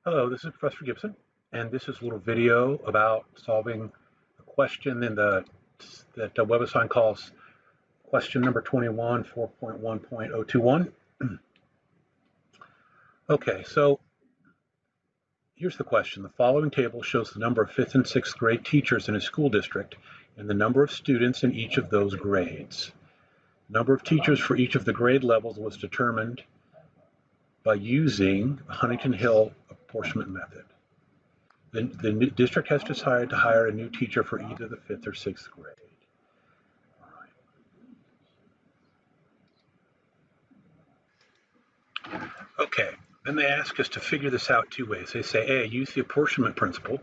Hello, this is Professor Gibson, and this is a little video about solving a question in that WebAssign calls question number 21, 4.1.021. Okay, so here's the question. The following table shows the number of 5th and 6th grade teachers in a school district and the number of students in each of those grades. The number of teachers for each of the grade levels was determined by using the Huntington Hill apportionment method. The district has decided to hire a new teacher for either the 5th or 6th grade. All right. Okay, then they ask us to figure this out two ways. They say, A, use the apportionment principle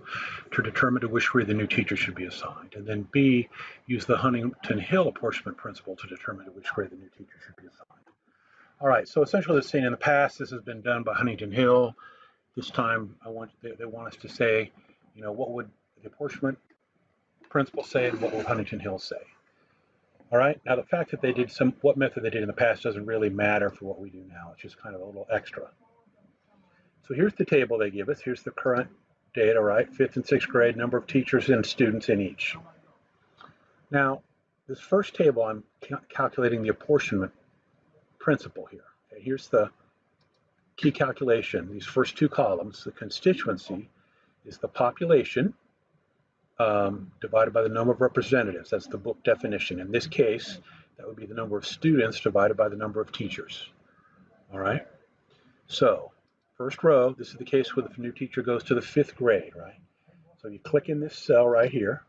to determine to which grade the new teacher should be assigned. And then B, use the Huntington Hill apportionment principle to determine to which grade the new teacher should be assigned. All right, so essentially they're saying in the past this has been done by Huntington Hill. This time they want us to say, what would the apportionment principle say and what would Huntington Hill say? All right, now the fact that they did what method they did in the past doesn't really matter for what we do now. It's just kind of a little extra. So here's the table they give us. Here's the current data, right? 5th and 6th grade, number of teachers and students in each. Now, this first table, I'm calculating the apportionment principle here. Okay, here's the key calculation. These first two columns, the constituency is the population divided by the number of representatives. That's the book definition. In this case, that would be the number of students divided by the number of teachers. All right? So, first row, this is the case where the new teacher goes to the 5th grade, right? So you click in this cell right here.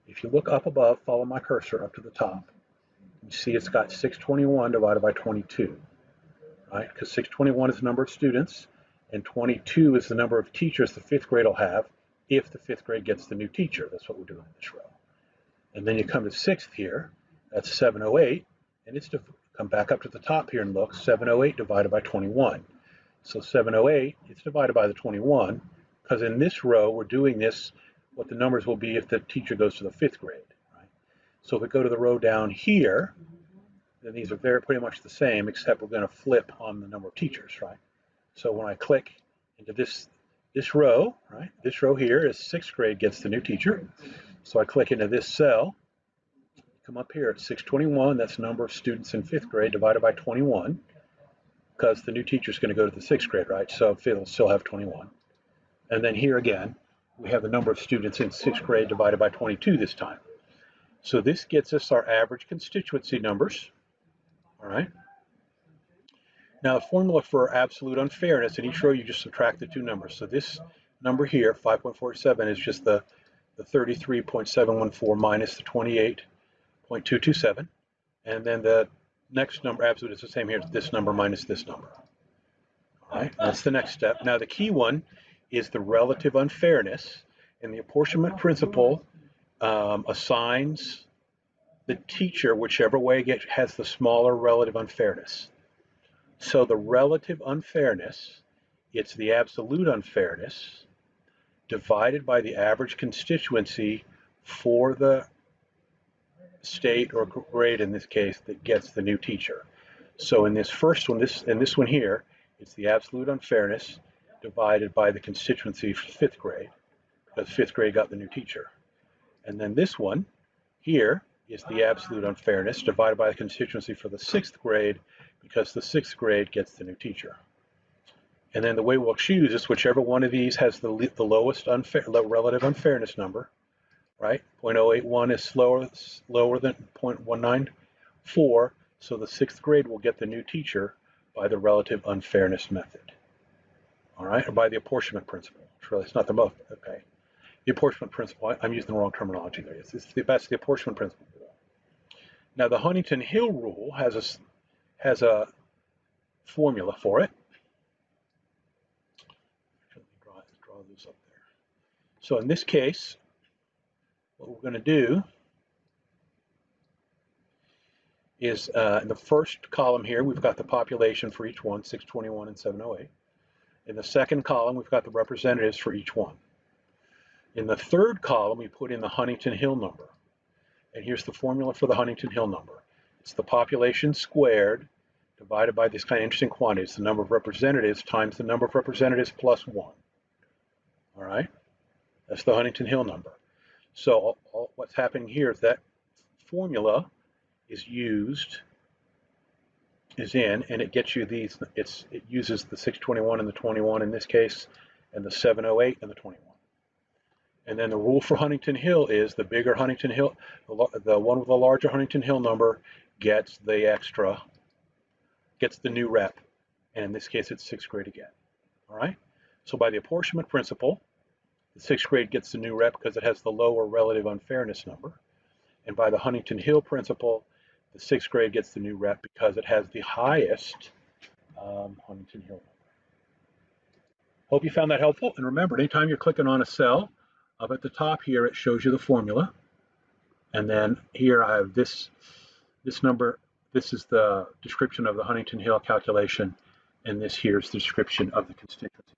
If you look up above, follow my cursor up to the top. You see it's got 621 divided by 22. Right? Because 621 is the number of students, and 22 is the number of teachers the 5th grade will have if the 5th grade gets the new teacher. That's what we're doing in this row. And then you come to 6th here, that's 708, and it's to come back up to the top here and look, 708 divided by 21. So 708, it's divided by the 21, because in this row, we're doing this, what the numbers will be if the teacher goes to the 5th grade. Right? So if we go to the row down here, then these are pretty much the same, except we're going to flip on the number of teachers, right? So when I click into this row, right? This row here is 6th grade gets the new teacher. So I click into this cell, come up here at 621, that's the number of students in 5th grade divided by 21, because the new teacher is going to go to the 6th grade, right? So it'll still have 21. And then here again, we have the number of students in 6th grade divided by 22 this time. So this gets us our average constituency numbers. All right. Now the formula for absolute unfairness, in each row you just subtract the two numbers. So this number here, 5.47, is just the 33.714 minus the 28.227. And then the next number, absolute, is the same here, this number minus this number. All right, that's the next step. Now the key one is the relative unfairness. And the apportionment principle assigns the teacher whichever way has the smaller relative unfairness. So the relative unfairness, it's the absolute unfairness divided by the average constituency for the state or grade in this case that gets the new teacher. So in this first one, this one here, it's the absolute unfairness divided by the constituency for 5th grade, because 5th grade got the new teacher. And then this one here is the absolute unfairness divided by the constituency for the 6th grade, because the 6th grade gets the new teacher. And then the way we'll choose is whichever one of these has the lowest relative unfairness number, right? 0.081 is lower than 0.194, so the 6th grade will get the new teacher by the relative unfairness method. All right, or by the apportionment principle. It's not the most, okay. The apportionment principle, I'm using the wrong terminology there. That's the apportionment principle. Now the Huntington Hill rule has a formula for it. Let me draw this up there. So in this case, what we're going to do is in the first column here, we've got the population for each one, 621 and 708. In the second column, we've got the representatives for each one. In the third column, we put in the Huntington Hill number. And here's the formula for the Huntington Hill number. It's the population squared divided by this kind of interesting quantity. It's the number of representatives times the number of representatives plus 1. All right? That's the Huntington Hill number. So what's happening here is that formula is in, and it gets you these. It uses the 621 and the 21 in this case, and the 708 and the 21. And then the rule for Huntington Hill is the bigger Huntington Hill, the one with the larger Huntington Hill number gets the new rep. And in this case, it's 6th grade again. All right? So by the apportionment principle, the 6th grade gets the new rep because it has the lower relative unfairness number. And by the Huntington Hill principle, the 6th grade gets the new rep because it has the highest Huntington Hill number. Hope you found that helpful. And remember, anytime you're clicking on a cell, up at the top here, it shows you the formula. And then here I have this number. This is the description of the Huntington Hill calculation. And this here is the description of the constituency